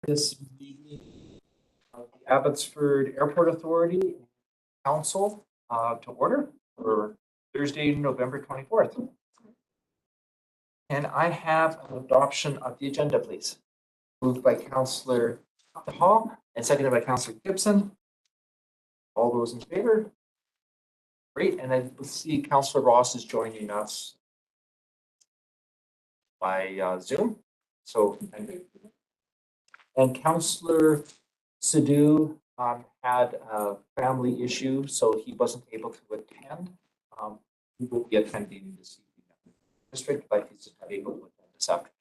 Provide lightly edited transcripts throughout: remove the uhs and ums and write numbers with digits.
This meeting of the Abbotsford Airport Authority Council to order for Thursday, November 24th. And I have an adoption of the agenda, please. Moved by Councillor Hall and seconded by Councillor Gibson. All those in favor? Great. And then let's see, Councillor Ross is joining us by Zoom. So, and Councillor Sidhu had a family issue, so he wasn't able to attend. He will be attending this evening district, but he's not able to attend this afternoon.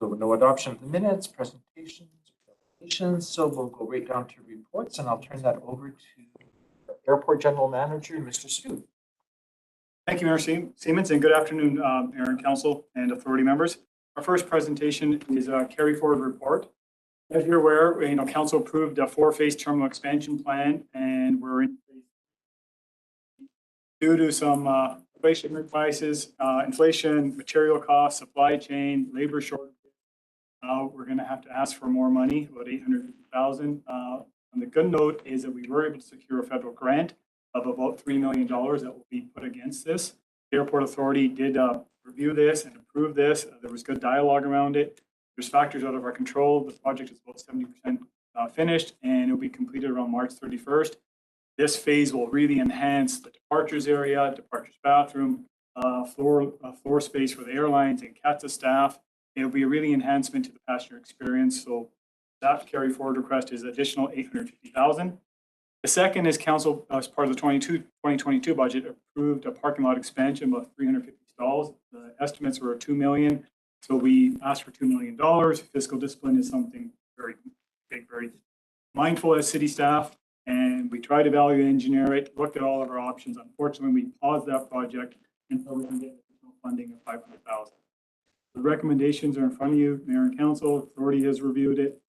So no adoption of the minutes, presentations, so we'll go right down to reports, and I'll turn that over to the Airport General Manager, Mr. Sidhu. Thank you, Mayor Siemens, and good afternoon, Mayor and Council and Authority members. Our first presentation is a carry forward report. As you're aware, Council approved a 4-phase terminal expansion plan, and we're in due to some inflationary prices, inflation, material costs, supply chain, labor shortage. We're going to have to ask for more money, about $850,000. And the good note is that we were able to secure a federal grant of about $3 million that will be put against this. The Airport Authority did review this and approve this. There was good dialogue around it. There's factors out of our control. The project is about 70% finished, and it will be completed around March 31st. This phase will really enhance the departures area, departures bathroom, floor space for the airlines and CATSA staff. It will be a really enhancement to the passenger experience. So staff carry forward request is additional $850,000. The second is Council, as part of the 2022 budget, approved a parking lot expansion of 350 stalls. The estimates were $2 million. So we asked for $2 million. Fiscal discipline is something very big, very mindful as city staff. And we tried to value engineer it, looked at all of our options. Unfortunately, we paused that project until we can get additional funding of $500,000. The recommendations are in front of you. Mayor and Council, Authority has reviewed it.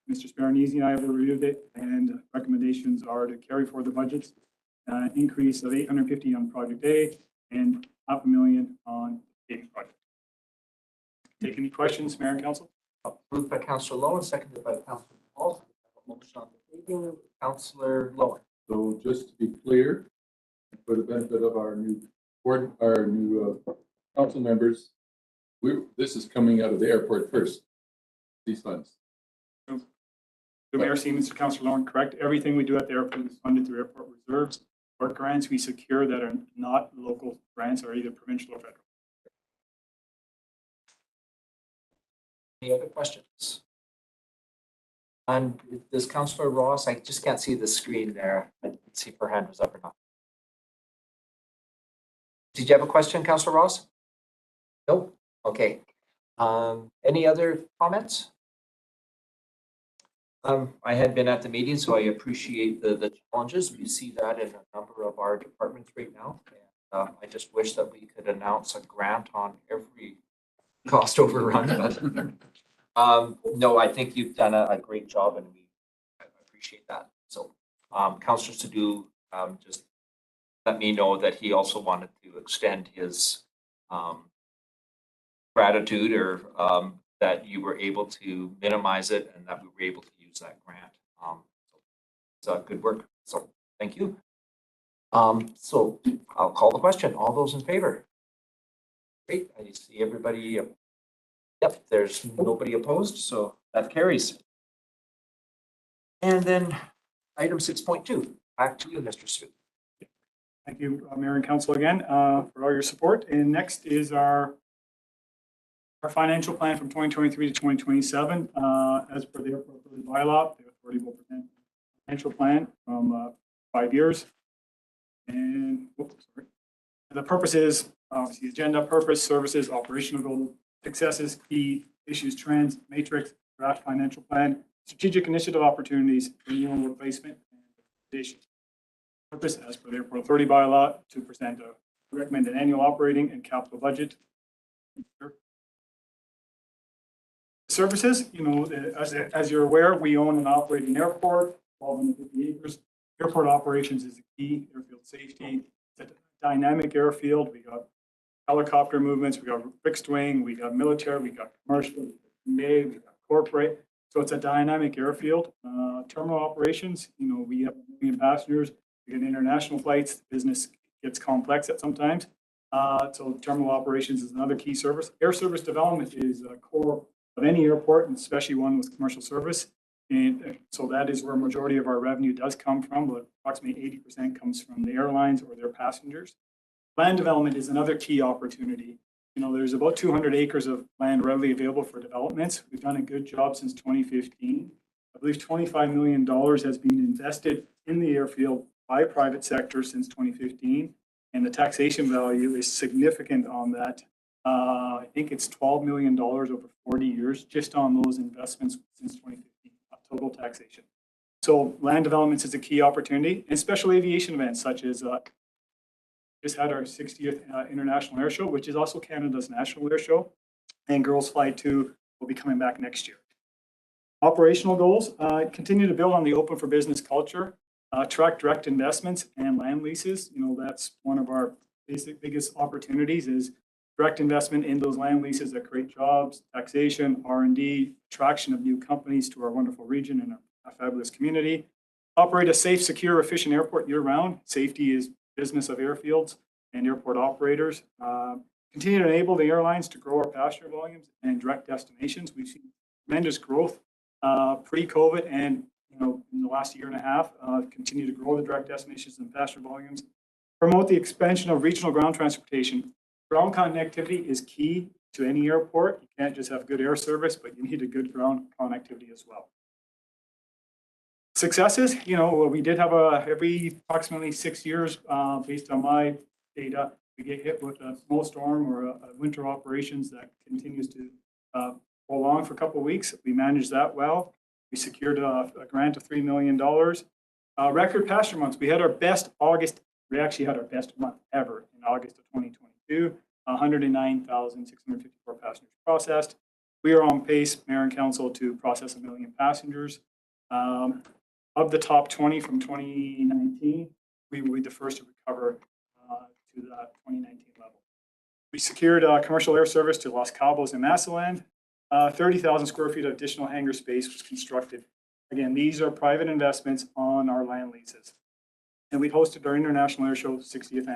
Mr. Sparanese and I have reviewed it, and recommendations are to carry forward the budgets, increase of $850,000 on Project A and $500,000 on the paving project. Take any questions, Mayor and Council? Moved by Councillor Lowen, seconded by Councillor Paul. Motion on the table, Councillor Lowen. So just to be clear, for the benefit of our new board, our new council members, this is coming out of the airport first. These funds. The Mayor Siemens to Councillor Lowen, correct. Everything we do at the airport is funded through airport reserves or grants we secure that are not local grants or either provincial or federal. Any other questions? And does Councillor Ross, I just can't see the screen there. Let's see if her hand was up or not. Did you have a question, Councillor Ross? Nope. Okay. Any other comments? I had been at the meeting, so I appreciate the challenges. We see that in a number of our departments right now. And, I just wish that we could announce a grant on every cost overrun. But no, I think you've done a great job, and I appreciate that. So, Councillor Sidhu just let me know that he also wanted to extend his gratitude, or that you were able to minimize it and that we were able to use that grant. So good work. So thank you. So I'll call the question. All those in favor? Great. I see everybody. Yep, there's nobody opposed, so that carries. And then item 6.2. Back to you, Mr. Sidhu. Thank you, Mayor and Council, again for all your support. And next is our financial plan from 2023 to 2027. As per the airport authority bylaw, the authority will present a financial plan from 5 years. And the purpose is obviously agenda, purpose, services, operational goals, successes, key issues, trends, matrix, draft financial plan, strategic initiative opportunities, renewal and replacement, and recommendation. Purpose, as per the airport authority bylaw, to recommend an annual operating and capital budget. Services, as you're aware, we own and operate an airport, 1,250 acres. Airport operations is the key, airfield safety. It's a dynamic airfield. We got helicopter movements, we got fixed wing, we got military, we got commercial, we got corporate. So it's a dynamic airfield. Terminal operations, we have 1 million passengers, we get international flights, business gets complex at sometimes. So terminal operations is another key service. Air service development is a core of any airport, and especially one with commercial service. And so that is where a majority of our revenue does come from, but approximately 80% comes from the airlines or their passengers. Land development is another key opportunity. There's about 200 acres of land readily available for developments. We've done a good job since 2015. I believe $25 million has been invested in the airfield by private sector since 2015, and the taxation value is significant on that. I think it's $12 million over 40 years just on those investments since 2015, total taxation. So land developments is a key opportunity, and special aviation events such as just had our 60th International Air Show, which is also Canada's national air show, and Girls Fly 2 will be coming back next year. Operational goals, continue to build on the open for business culture, attract direct investments and land leases. That's one of our biggest opportunities is direct investment in those land leases that create jobs, taxation, R&D, attraction of new companies to our wonderful region and our fabulous community. Operate a safe, secure, efficient airport year-round. Safety is business of airfields and airport operators. Continue to enable the airlines to grow our passenger volumes and direct destinations. We've seen tremendous growth pre-COVID and in the last year and a half, continue to grow the direct destinations and passenger volumes. Promote the expansion of regional ground transportation. Ground connectivity is key to any airport. You can't just have good air service, but you need a good ground connectivity as well. Successes, we did have every approximately 6 years, based on my data, we get hit with a snowstorm or a winter operations that continues to prolong for a couple of weeks. We managed that well. We secured a grant of $3 million. Record passenger months. We had our best August. We actually had our best month ever in August of 2022. 109,654 passengers processed. We are on pace, Mayor and Council, to process 1 million passengers. Of the top 20 from 2019, we will be the first to recover to that 2019 level. We secured commercial air service to Los Cabos and Masaland. 30,000 square feet of additional hangar space was constructed. Again, these are private investments on our land leases. And we hosted our International Air Show 60th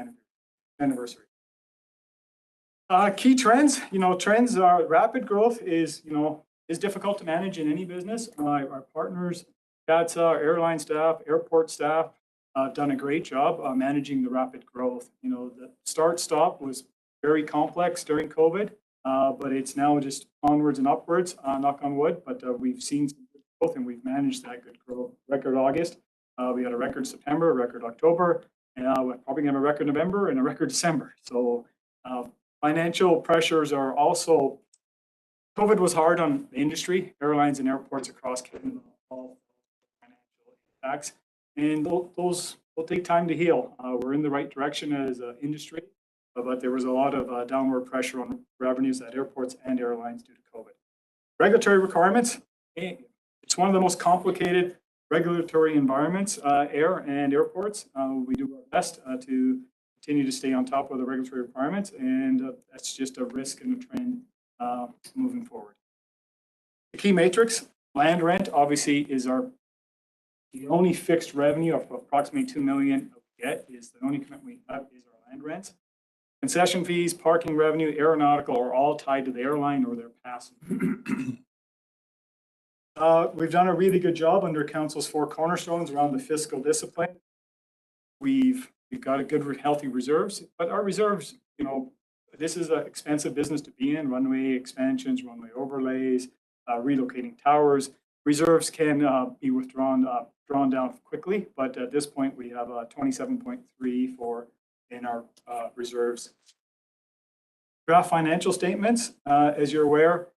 anniversary. Key trends, trends are rapid growth is difficult to manage in any business. Our partners, CATSA, airline staff, airport staff, done a great job managing the rapid growth. The start-stop was very complex during COVID, but it's now just onwards and upwards, knock on wood, but we've seen some good growth and we've managed that good growth. Record August, we had a record September, a record October, and we're probably going to have a record November and a record December. So financial pressures are also, COVID was hard on the industry, airlines and airports across Canada, all financial impacts, and those will take time to heal. We're in the right direction as an industry, but there was a lot of downward pressure on revenues at airports and airlines due to COVID. Regulatory requirements, it's one of the most complicated regulatory environments, air and airports. We do our best to continue to stay on top of the regulatory requirements, and that's just a risk and a trend moving forward. The key matrix, land rent, obviously is the only fixed revenue of approximately $2 million we get is the only commitment we have is our land rents. Concession fees, parking revenue, aeronautical are all tied to the airline or their passenger. We've done a really good job under Council's 4 cornerstones around the fiscal discipline. We've got a good, healthy reserves, but our reserves, this is an expensive business to be in, runway expansions, runway overlays, relocating towers. Reserves can be drawn down quickly, but at this point we have 27.3 in our reserves. Draft financial statements, as you're aware,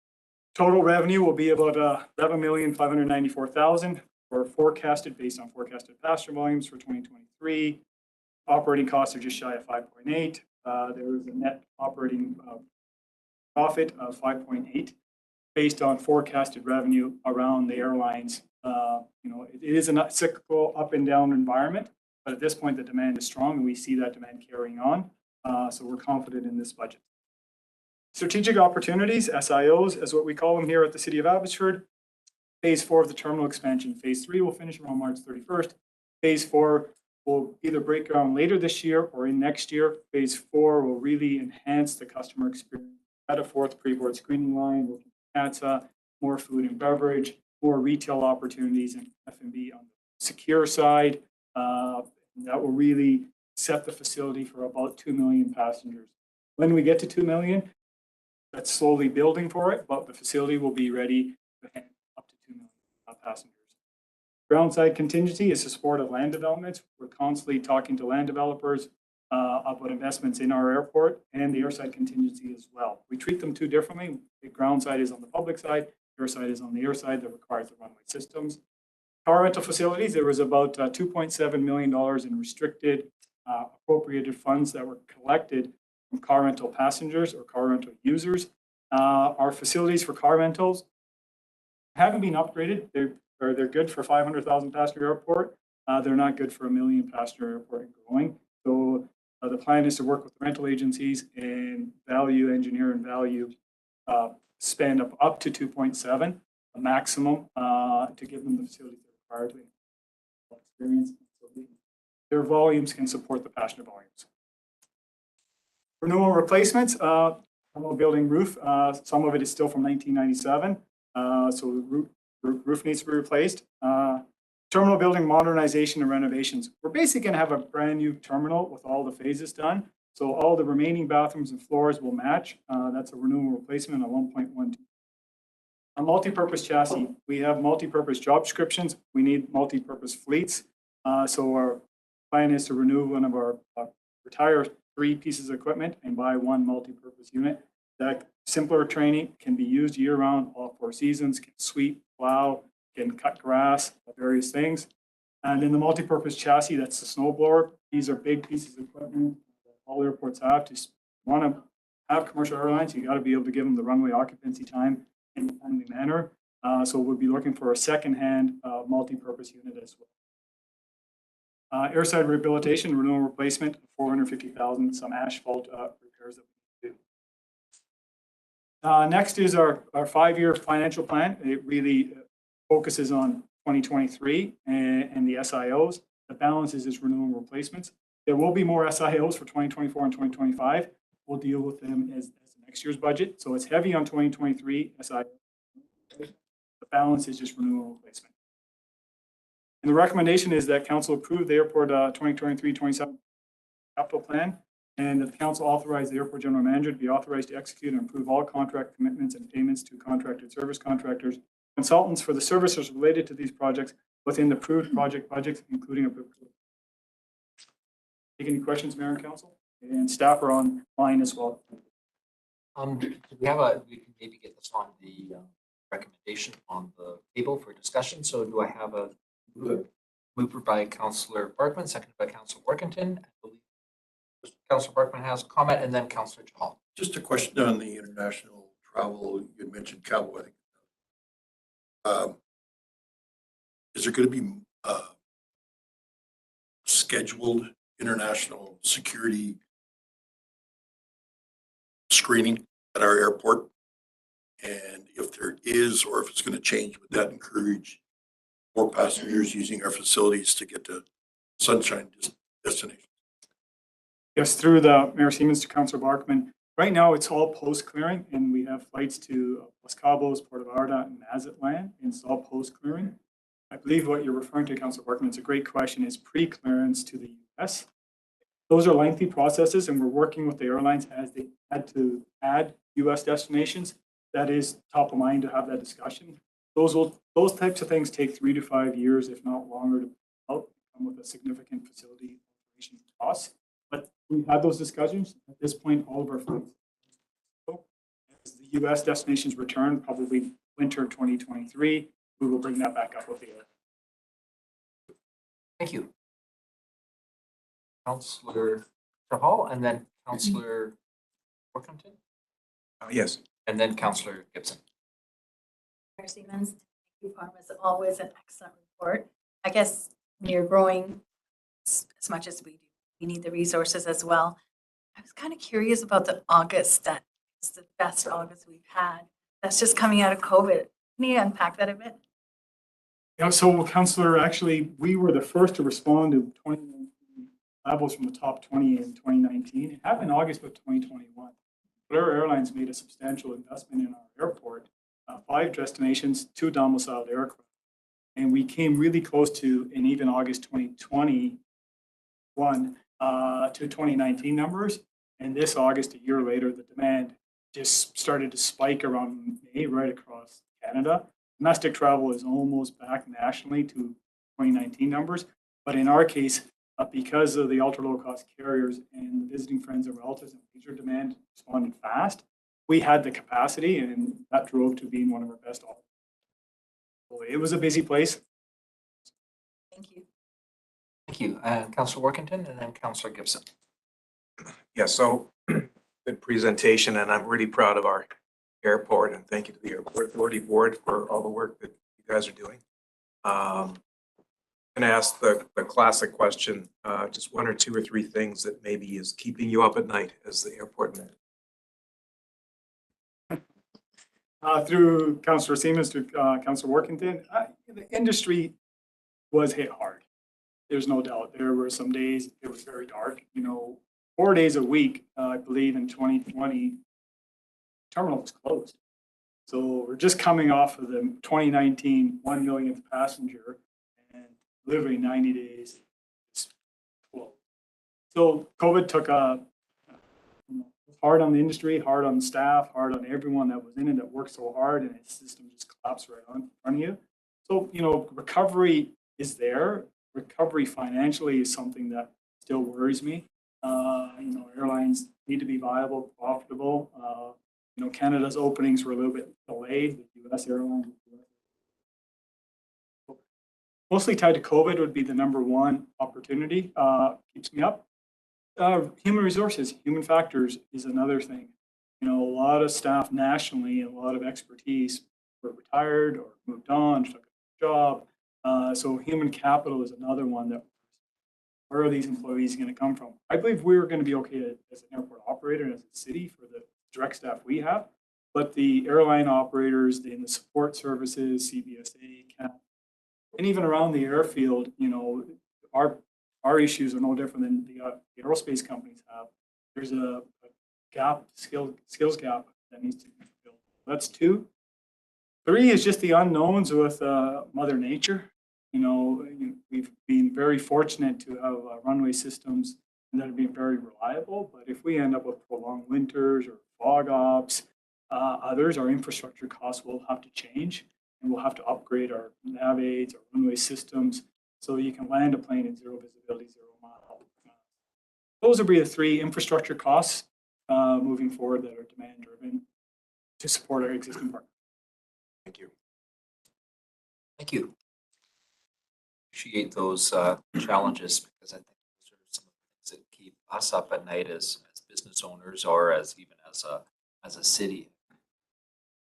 total revenue will be about $11,594,000 or forecasted based on forecasted passenger volumes for 2023. Operating costs are just shy of 5.8. There is a net operating profit of 5.8 based on forecasted revenue around the airlines. It is a cyclical up and down environment, but at this point the demand is strong and we see that demand carrying on. So we're confident in this budget. Strategic opportunities, SIOs, is what we call them here at the City of Abbotsford. Phase 4 of the terminal expansion. Phase 3 will finish around March 31st. Phase 4 will either break ground later this year or in next year. Phase 4 will really enhance the customer experience. Add a fourth pre-board screening line, looking at more food and beverage, more retail opportunities and F&B on the secure side. That will really set the facility for about 2 million passengers. When we get to 2 million, that's slowly building for it, but the facility will be ready to handle up to 2 million passengers. Groundside contingency is the support of land developments. We're constantly talking to land developers about investments in our airport, and the airside contingency as well. We treat them two differently. The groundside is on the public side, airside is on the airside that requires the runway systems. Car rental facilities, there was about $2.7 million in restricted appropriated funds that were collected from car rental passengers or car rental users. Our facilities for car rentals haven't been upgraded. They're good for 500,000 passenger airport. They're not good for a 1 million passenger airport and growing. So the plan is to work with rental agencies and value engineer and value spend up to 2.7, a maximum to give them the facilities they're required to experience. Their volumes can support the passenger volumes. Renewal replacements, terminal building roof, some of it is still from 1997, so the roof needs to be replaced. Terminal building modernization and renovations. We're basically going to have a brand new terminal with all the phases done. So all the remaining bathrooms and floors will match. That's a renewal replacement of 1.12. A multi-purpose chassis. We have multi-purpose job descriptions. We need multi-purpose fleets. So our plan is to renew one of our retire 3 pieces of equipment and buy 1 multi-purpose unit. That simpler training can be used year-round, all 4 seasons, can sweep, plow, can cut grass, various things. And in the multi-purpose chassis, that's the snowblower. These are big pieces of equipment that all airports have. To want to have commercial airlines, you got to be able to give them the runway occupancy time in a timely manner. So we'll be looking for a second-hand multi-purpose unit as well. Airside rehabilitation, renewal replacement, 450,000, some asphalt repairs that we need to do. Next is our 5-year financial plan. It really focuses on 2023 and the SIOs. The balance is just renewal replacements. There will be more SIOs for 2024 and 2025. We'll deal with them as next year's budget. So it's heavy on 2023 SIO. The balance is just renewal replacement. And the recommendation is that council approve the airport 2023-27 capital plan, and that the council authorize the airport general manager to be authorized to execute and approve all contract commitments and payments to contracted service contractors, consultants for the services related to these projects within the approved project budgets, including approved. Take any questions, Mayor and Council? And staff are online as well. Do we can maybe get this on the recommendation on the table for discussion. So do I have a mover by Councillor Barkman, seconded by Councillor Workington? I believe Councillor Barkman has a comment, and then Councillor Chahal. Just a question on the international travel. You mentioned Cabo. Is there going to be scheduled international security screening at our airport? And if there is, or if it's going to change, would that encourage more passengers using our facilities to get to sunshine destinations? Yes, through the Mayor Siemens to Councillor Barkman. Right now, it's all post-clearing, and we have flights to Los Cabos, Puerto Vallarta, and Mazatlan, and it's all post-clearing. I believe what you're referring to, Councillor Barkman, it's a great question, is pre-clearance to the US. Those are lengthy processes, and we're working with the airlines as they had to add US destinations. That is top of mind to have that discussion. Those types of things take 3 to 5 years, if not longer, to come with a significant facility operation cost. But we've had those discussions. At this point, all of our flights, as the US destinations return, probably winter 2023, we will bring that back up with the air. Thank you. Councillor Chahal, and then Councillor Workington? Yes. And then Councillor Gibson. Mayor Siemens, thank you for as always an excellent report. I guess when you're growing as much as we do, we need the resources as well. I was kind of curious about the August, that is the best August we've had. That's just coming out of COVID. Can you unpack that a bit? Yeah, so Councillor, actually, we were the first to respond to 2019 levels from the top 20 in 2019. It happened in August of 2021. But our airlines made a substantial investment in our airport, 5 destinations, 2 domiciled aircraft. And we came really close to, in even August 2021, to 2019 numbers. And this August, a year later, the demand just started to spike around May right across Canada. Domestic travel is almost back nationally to 2019 numbers. But in our case, because of the ultra low cost carriers and the visiting friends and relatives and leisure demand responded fast, we had the capacity, and that drove to being one of our best offers. So it was a busy place. Thank you. Thank you. Councillor Workington and then Councillor Gibson. Yeah, so good presentation, and I'm really proud of our airport, and thank you to the Airport Authority Board for all the work that you guys are doing. And ask the classic question, just 1 or 2 or 3 things that maybe is keeping you up at night as the airport manager. Through Councillor Siemens to Councillor Workington, the industry was hit hard. There's no doubt. There were some days it was very dark. 4 days a week, I believe in 2020, terminal was closed. So we're just coming off of the 2019 1 millionth passenger, and literally 90 days. So COVID took hard on the industry, hard on the staff, hard on everyone that was in it that worked so hard, and its system just collapsed right on in front of you. So, recovery is there. Recovery financially is something that still worries me. Airlines need to be viable, profitable. Canada's openings were a little bit delayed with U.S. airlines. Mostly tied to COVID would be the number one opportunity. Keeps me up. Human resources, human factors is another thing. A lot of staff nationally, a lot of expertise were retired or moved on, took a job. So human capital is another one that, where are these employees going to come from? I believe we're going to be okay as an airport operator and as a city for the direct staff we have, but the airline operators, the support services, CBSA, CAP, and even around the airfield, our issues are no different than the aerospace companies have. There's a gap, skills gap that needs to be filled. That's 2. 3 is just the unknowns with Mother Nature. We've been very fortunate to have runway systems that have been very reliable, but if we end up with prolonged winters or fog ops, our infrastructure costs will have to change, and we'll have to upgrade our nav aids, our runway systems, so you can land a plane at 0 visibility, 0 mile. Those would be the 3 infrastructure costs moving forward that are demand driven to support our existing partners. Thank you. Thank you. Appreciate those challenges, because I think those are some of the things that keep us up at night as business owners, or as a city.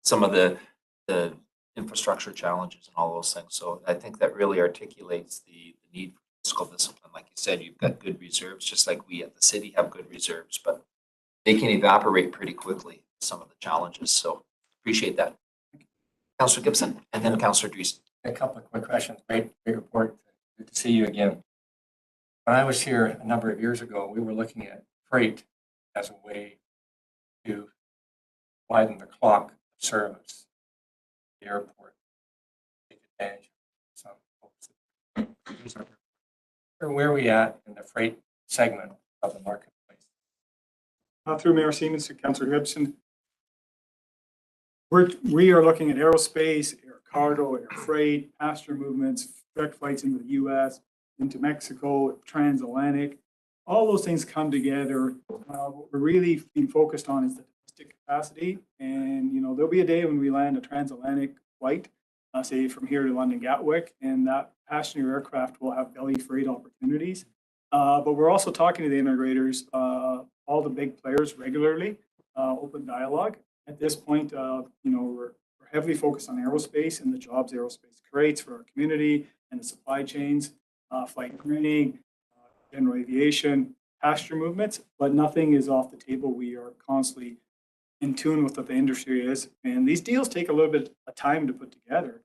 Some of the infrastructure challenges and all those things. So I think that really articulates the need for fiscal discipline. Like you said, you've got good reserves, just like we at the city have good reserves, but they can evaporate pretty quickly, some of the challenges. So appreciate that. Councillor Gibson and then Councillor Dreesen. A couple of quick questions. Great report. Good to see you again. When I was here a number of years ago, we were looking at freight as a way to widen the clock of service at the airport, take advantage of some folks. Where are we at in the freight segment of the marketplace? Through Mayor Siemens to Councillor Gibson, we are looking at aerospace, air cargo, air freight, passenger movements, direct flights into the U.S., into Mexico, transatlantic. All those things come together. What we're really being focused on is the domestic capacity. And, there'll be a day when we land a transatlantic flight, say from here to London Gatwick, and that passenger aircraft will have belly freight opportunities. But we're also talking to the integrators, all the big players regularly, open dialogue. At this point, we're heavily focused on aerospace and the jobs aerospace creates for our community and the supply chains, flight training, general aviation, passenger movements, but nothing is off the table. We are constantly in tune with what the industry is. And these deals take a little bit of time to put together.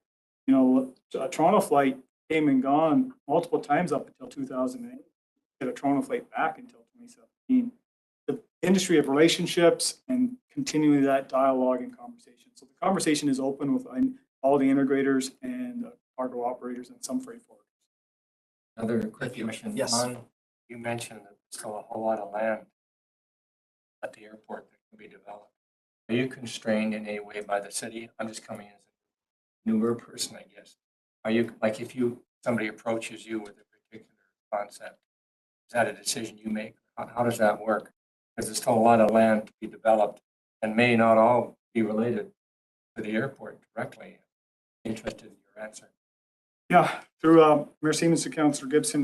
You know, a Toronto flight came and gone multiple times up until 2008. Get a Toronto flight back until 2017. The industry of relationships and continuing that dialogue and conversation. So the conversation is open with all the integrators and cargo operators and some freight forwarders. Another quick question. Yes. One, you mentioned that there's still a whole lot of land at the airport that can be developed. Are you constrained in any way by the city? I'm just coming as a newer person, I guess. Are you, like, if somebody approaches you with a particular concept, is that a decision you make? How does that work? Because there's still a lot of land to be developed and may not all be related to the airport directly. Interested in your answer. Yeah, through Mayor Siemens to Councillor Gibson,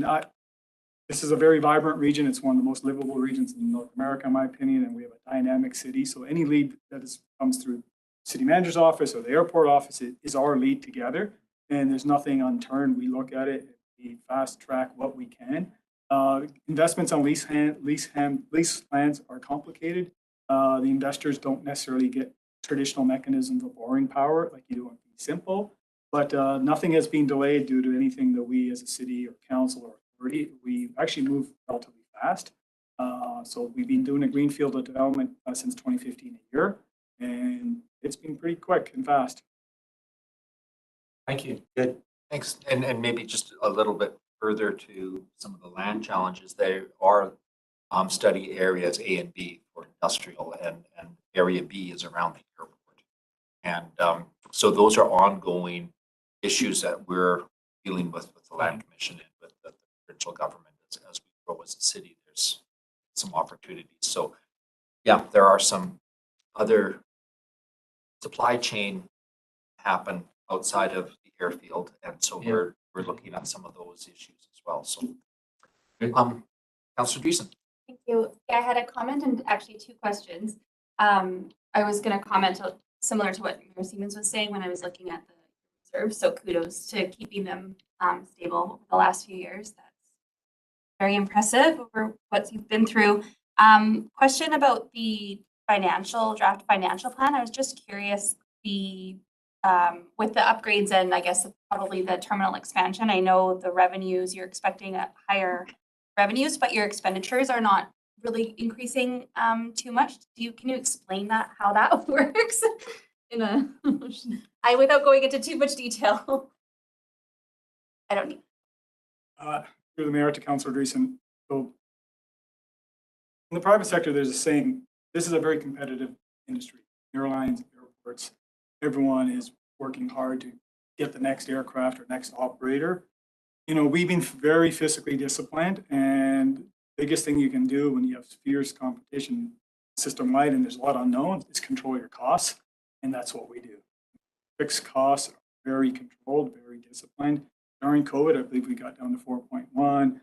this is a very vibrant region. It's one of the most livable regions in North America, in my opinion, and we have a dynamic city. So any lead that comes through city manager's office or the airport office is our lead together, and there's nothing unturned. We look at it, we fast track what we can. Investments on lease lands are complicated. The investors don't necessarily get traditional mechanisms of borrowing power like you do on Simple, but nothing has been delayed due to anything that we as a city or council or authority. We actually move relatively fast. So we've been doing a greenfield development since 2015 a year, and it's been pretty quick and fast. Thank you. Good. Thanks. And maybe just a little bit further to some of the land challenges. There are study areas A and B for industrial, and area B is around the airport. And so those are ongoing issues that we're dealing with the Land Commission and with the provincial government as we grow as a city. There's some opportunities. So yeah, there are some other supply chain happen outside of the airfield, and so we're looking at some of those issues as well. So, Councillor Dreesen. Thank you. Yeah, I had a comment and actually two questions. I was going to comment similar to what Mayor Siemens was saying when I was looking at the reserves. So kudos to keeping them stable over the last few years. That's very impressive over what you've been through. Question about the draft financial plan. I was just curious, with the upgrades and I guess probably the terminal expansion, I know the revenues, you're expecting higher revenues, but your expenditures are not really increasing too much. Can you explain how that works without going into too much detail? I don't need. Through the mayor to Councillor Dreesen. So in the private sector, there's a saying, this is a very competitive industry. Airlines, airports, everyone is working hard to get the next aircraft or next operator. You know, we've been very fiscally disciplined, and biggest thing you can do when you have fierce competition system-wide and there's a lot unknown is control your costs, and that's what we do. Fixed costs are very controlled, very disciplined. During COVID, I believe we got down to 4.1,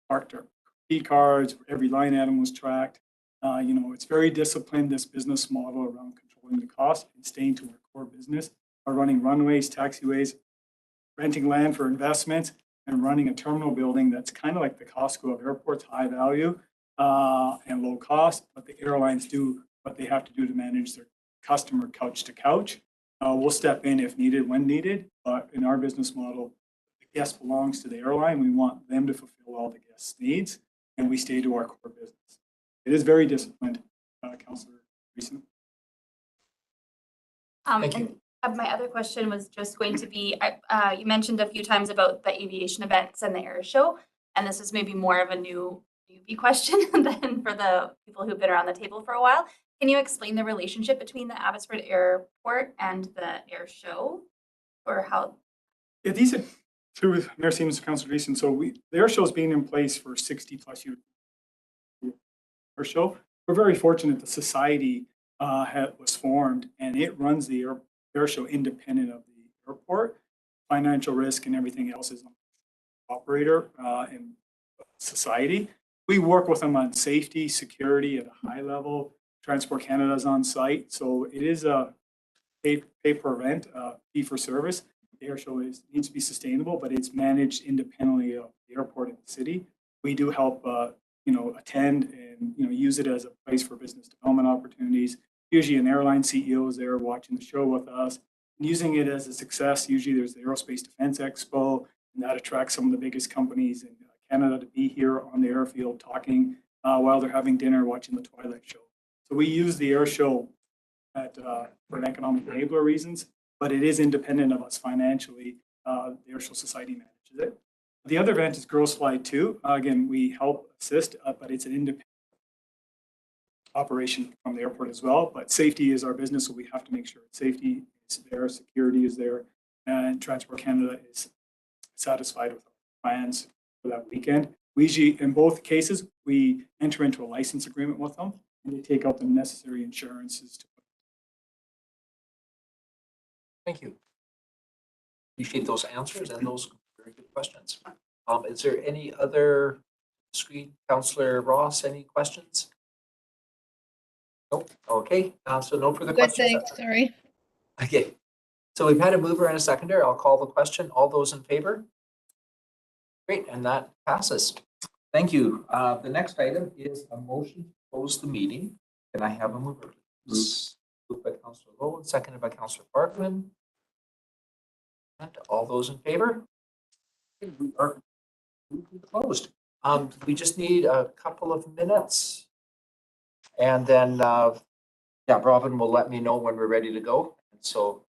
parked our P cards, every line item was tracked. You know, it's very disciplined, this business model around controlling the cost and staying to our core business, by running runways, taxiways, renting land for investments, and running a terminal building that's kind of like the Costco of airports, high value and low cost, but the airlines do what they have to do to manage their customer couch to couch. We'll step in if needed, when needed, but in our business model, the guest belongs to the airline. We want them to fulfill all the guests' needs, and we stay to our core business. It is very disciplined, Councillor Dreesen. Thank you. And my other question was just going to be, you mentioned a few times about the aviation events and the air show, and this is maybe more of a newbie question than for the people who've been around the table for a while. Can you explain the relationship between the Abbotsford Airport and the air show, or how? Yeah, these are through Mayor Siemens and Councillor Dreesen. So the air show has been in place for 60 plus years. Air show. We're very fortunate the society was formed, and it runs the air show independent of the airport. Financial risk and everything else is on the operator and society. We work with them on safety, security at a high level. Transport Canada is on site, so it is a pay per event, fee for service. The air show needs to be sustainable, but it's managed independently of the airport and the city. We do help attend and, use it as a place for business development opportunities. Usually an airline CEO is there watching the show with us, and using it as a success. Usually there's the Aerospace Defense Expo, and that attracts some of the biggest companies in Canada to be here on the airfield talking while they're having dinner, watching the Twilight Show. So we use the air show for an economic enabler reasons, but it is independent of us financially. The Air Show Society manages it. The other event is Girls Fly 2. Again, we help assist, but it's an independent operation from the airport as well. But safety is our business, so we have to make sure safety is there, security is there, and Transport Canada is satisfied with our plans for that weekend. We usually, in both cases, we enter into a license agreement with them, and they take out the necessary insurances. Thank you. Appreciate those answers and those very good questions. Is there any other screen, Councillor Ross, any questions? Nope. Okay, so no further Good, questions. thanks, sorry. Okay, so we've had a mover and a seconder. I'll call the question. All those in favor? Great, and that passes. Thank you. The next item is a motion to close the meeting. Can I have a mover? Moved by Councillor Lowe and seconded by Councillor Parkman. And all those in favor? We are closed. We just need a couple of minutes. And then, yeah, Robin will let me know when we're ready to go. And so